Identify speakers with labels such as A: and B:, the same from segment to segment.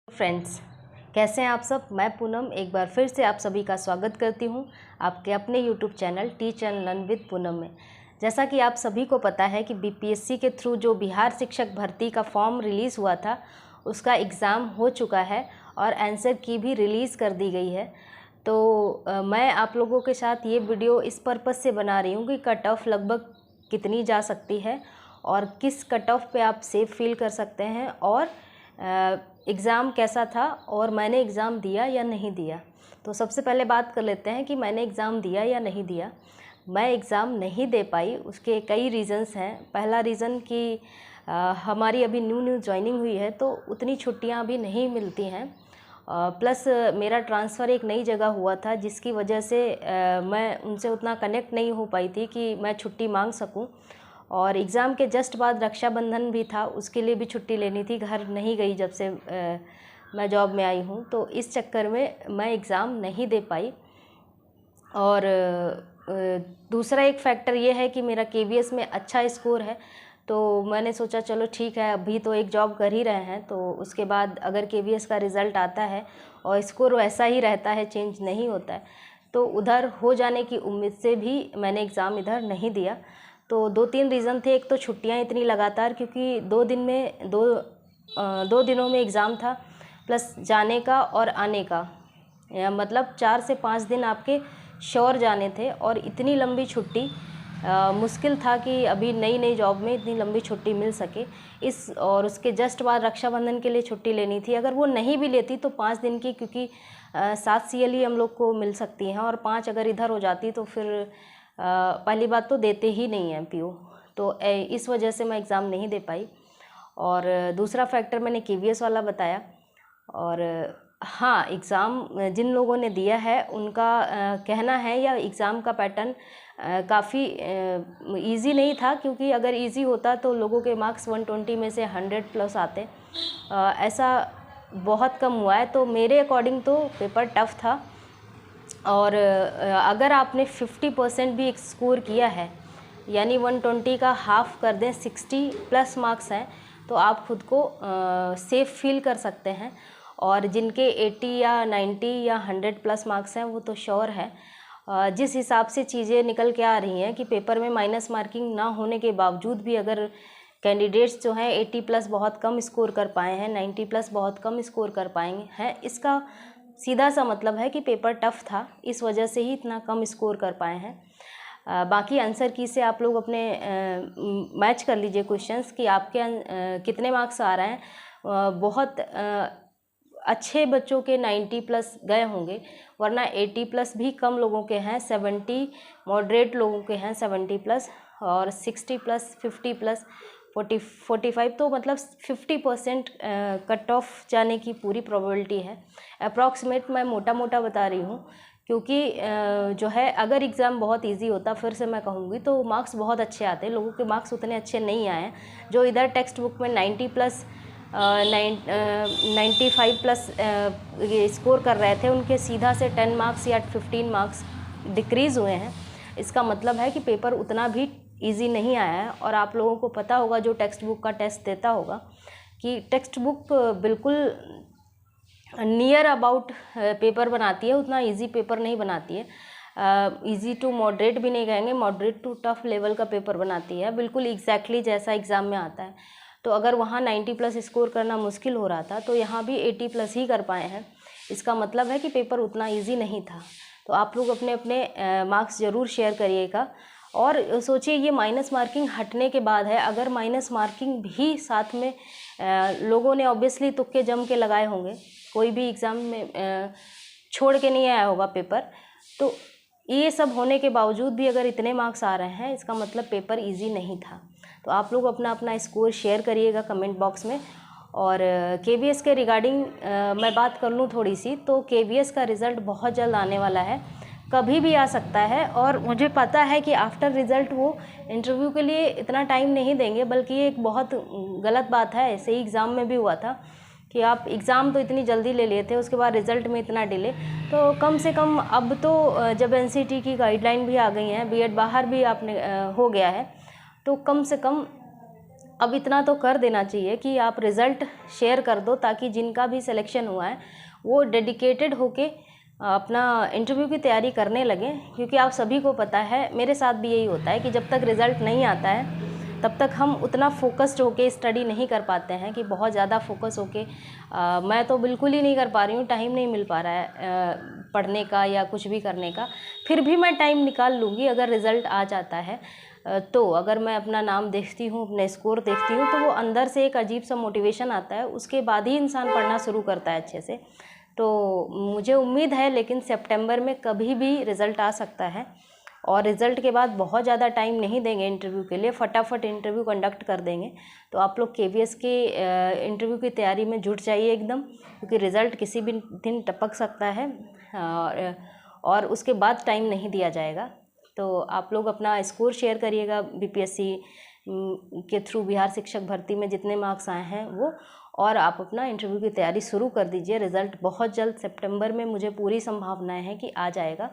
A: Friends, कैसे हैं आप सब। मैं पूनम एक बार फिर से आप सभी का स्वागत करती हूं आपके अपने YouTube channel teach and learn with Poonam में। जैसा कि आप सभी को पता है कि बीपीएससी के थ्रू जो बिहार शिक्षक भर्ती का फॉर्म रिलीज़ हुआ था उसका एग्ज़ाम हो चुका है और आंसर की भी रिलीज़ कर दी गई है। तो मैं आप लोगों के साथ ये वीडियो इस पर्पज़ से बना रही हूँ कि कट ऑफ लगभग कितनी जा सकती है और किस कट ऑफ पे आप सेफ फील कर सकते हैं और एग्ज़ाम कैसा था और मैंने एग्ज़ाम दिया या नहीं दिया। तो सबसे पहले बात कर लेते हैं कि मैंने एग्ज़ाम दिया या नहीं दिया। मैं एग्ज़ाम नहीं दे पाई, उसके कई रीज़न्स हैं। पहला रीज़न कि हमारी अभी न्यू ज्वाइनिंग हुई है तो उतनी छुट्टियां अभी नहीं मिलती हैं। प्लस मेरा ट्रांसफ़र एक नई जगह हुआ था जिसकी वजह से मैं उनसे उतना कनेक्ट नहीं हो पाई थी कि मैं छुट्टी मांग सकूं। और एग्ज़ाम के जस्ट बाद रक्षाबंधन भी था, उसके लिए भी छुट्टी लेनी थी। घर नहीं गई जब से मैं जॉब में आई हूँ, तो इस चक्कर में मैं एग्ज़ाम नहीं दे पाई। और दूसरा एक फैक्टर ये है कि मेरा केवीएस में अच्छा स्कोर है, तो मैंने सोचा चलो ठीक है, अभी तो एक जॉब कर ही रहे हैं, तो उसके बाद अगर केवीएस का रिज़ल्ट आता है और स्कोर वैसा ही रहता है, चेंज नहीं होता है, तो उधर हो जाने की उम्मीद से भी मैंने एग्ज़ाम इधर नहीं दिया। तो 2-3 रीज़न थे। एक तो छुट्टियां इतनी लगातार, क्योंकि 2 दिनों में एग्ज़ाम था, प्लस जाने का और आने का, मतलब 4 से 5 दिन आपके श्योर जाने थे। और इतनी लंबी छुट्टी मुश्किल था कि अभी नई जॉब में इतनी लंबी छुट्टी मिल सके। और उसके जस्ट बाद रक्षाबंधन के लिए छुट्टी लेनी थी। अगर वो नहीं भी लेती तो 5 दिन की, क्योंकि 7 सीएल ही हम लोग को मिल सकती हैं और 5 अगर इधर हो जाती तो फिर पहली बात तो देते ही नहीं हैं पीओ। तो इस वजह से मैं एग्ज़ाम नहीं दे पाई। और दूसरा फैक्टर मैंने केवीएस वाला बताया। और हाँ, एग्ज़ाम जिन लोगों ने दिया है उनका कहना है या एग्ज़ाम का पैटर्न काफ़ी इजी नहीं था, क्योंकि अगर इजी होता तो लोगों के मार्क्स 120 में से 100 प्लस आते। ऐसा बहुत कम हुआ है। तो मेरे अकॉर्डिंग तो पेपर टफ़ था। और अगर आपने 50% भी स्कोर किया है, यानी 120 का हाफ़ कर दें, 60 प्लस मार्क्स हैं, तो आप खुद को सेफ़ फील कर सकते हैं। और जिनके 80 या 90 या 100 प्लस मार्क्स हैं वो तो श्योर है। जिस हिसाब से चीज़ें निकल के आ रही हैं कि पेपर में माइनस मार्किंग ना होने के बावजूद भी अगर कैंडिडेट्स जो हैं 80 प्लस बहुत कम स्कोर कर पाए हैं, 90 प्लस बहुत कम स्कोर कर पाएंगे हैं, इसका सीधा सा मतलब है कि पेपर टफ़ था, इस वजह से ही इतना कम स्कोर कर पाए हैं। बाकी आंसर की से आप लोग अपने मैच कर लीजिए क्वेश्चंस कि आपके कितने मार्क्स आ रहे हैं। बहुत अच्छे बच्चों के 90 प्लस गए होंगे, वरना 80 प्लस भी कम लोगों के हैं, 70 मॉडरेट लोगों के हैं 70 प्लस, और 60 प्लस 50 प्लस 45, तो मतलब 50% कट ऑफ जाने की पूरी प्रोबेबिलिटी है। अप्रॉक्सीमेट मैं मोटा बता रही हूँ, क्योंकि जो है अगर एग्ज़ाम बहुत इजी होता, फिर से मैं कहूँगी, तो मार्क्स बहुत अच्छे आते। लोगों के मार्क्स उतने अच्छे नहीं आए हैं। जो इधर टेक्स्ट बुक में 90 प्लस 95 प्लस ये स्कोर कर रहे थे, उनके सीधा से 10 मार्क्स या 15 मार्क्स डिक्रीज़ हुए हैं। इसका मतलब है कि पेपर उतना भी इजी नहीं आया है। और आप लोगों को पता होगा जो टेक्स्ट बुक का टेस्ट देता होगा कि टेक्स्ट बुक बिल्कुल नियर अबाउट पेपर बनाती है, उतना इजी पेपर नहीं बनाती है। इजी टू मॉडरेट भी नहीं कहेंगे, मॉडरेट टू टफ लेवल का पेपर बनाती है, बिल्कुल एग्जैक्टली जैसा एग्ज़ाम में आता है। तो अगर वहाँ 90 प्लस स्कोर करना मुश्किल हो रहा था, तो यहाँ भी 80 प्लस ही कर पाए हैं। इसका मतलब है कि पेपर उतना ईजी नहीं था। तो आप लोग अपने अपने मार्क्स ज़रूर शेयर करिएगा। और सोचिए, ये माइनस मार्किंग हटने के बाद है। अगर माइनस मार्किंग भी साथ में लोगों ने ऑब्वियसली तुक्के जम के लगाए होंगे, कोई भी एग्ज़ाम में छोड़ के नहीं आया होगा पेपर, तो ये सब होने के बावजूद भी अगर इतने मार्क्स आ रहे हैं, इसका मतलब पेपर इजी नहीं था। तो आप लोग अपना अपना स्कोर शेयर करिएगा कमेंट बॉक्स में। और केवीएस के रिगार्डिंग मैं बात कर लूँ थोड़ी सी, तो केवीएस का रिज़ल्ट बहुत जल्द आने वाला है, कभी भी आ सकता है। और मुझे पता है कि आफ्टर रिज़ल्ट वो इंटरव्यू के लिए इतना टाइम नहीं देंगे, बल्कि ये एक बहुत गलत बात है। ऐसे ही एग्ज़ाम में भी हुआ था कि आप एग्ज़ाम तो इतनी जल्दी ले लिए थे, उसके बाद रिज़ल्ट में इतना डिले। तो कम से कम अब तो जब एनसीटी की गाइडलाइन भी आ गई हैं, बीएड बाहर भी आपने हो गया है, तो कम से कम अब इतना तो कर देना चाहिए कि आप रिज़ल्ट शेयर कर दो, ताकि जिनका भी सिलेक्शन हुआ है वो डेडिकेटेड होके अपना इंटरव्यू की तैयारी करने लगें। क्योंकि आप सभी को पता है, मेरे साथ भी यही होता है कि जब तक रिज़ल्ट नहीं आता है तब तक हम उतना फोकस्ड होके स्टडी नहीं कर पाते हैं कि बहुत ज़्यादा फोकस होके मैं तो बिल्कुल ही नहीं कर पा रही हूँ, टाइम नहीं मिल पा रहा है पढ़ने का या कुछ भी करने का। फिर भी मैं टाइम निकाल लूँगी अगर रिज़ल्ट आ जाता है तो। अगर मैं अपना नाम देखती हूँ, अपने स्कोर देखती हूँ, तो वो अंदर से एक अजीब सा मोटिवेशन आता है, उसके बाद ही इंसान पढ़ना शुरू करता है अच्छे से। तो मुझे उम्मीद है, लेकिन सितंबर में कभी भी रिज़ल्ट आ सकता है, और रिज़ल्ट के बाद बहुत ज़्यादा टाइम नहीं देंगे इंटरव्यू के लिए, फटाफट इंटरव्यू कंडक्ट कर देंगे। तो आप लोग KVS के इंटरव्यू की तैयारी में जुट जाइए एकदम, क्योंकि रिज़ल्ट किसी भी दिन टपक सकता है और उसके बाद टाइम नहीं दिया जाएगा। तो आप लोग अपना स्कोर शेयर करिएगा BPSC के थ्रू बिहार शिक्षक भर्ती में जितने मार्क्स आए हैं वो, और आप अपना इंटरव्यू की तैयारी शुरू कर दीजिए। रिज़ल्ट बहुत जल्द सितंबर में मुझे पूरी संभावनाएं हैं कि आ जाएगा।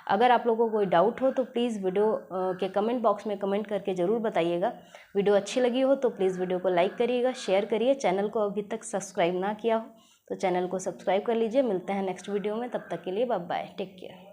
A: अगर आप लोगों को कोई डाउट हो तो प्लीज़ वीडियो के कमेंट बॉक्स में कमेंट करके ज़रूर बताइएगा। वीडियो अच्छी लगी हो तो प्लीज़ वीडियो को लाइक करिएगा, शेयर करिए। चैनल को अभी तक सब्सक्राइब ना किया हो तो चैनल को सब्सक्राइब कर लीजिए। मिलते हैं नेक्स्ट वीडियो में, तब तक के लिए बाय बाय, टेक केयर।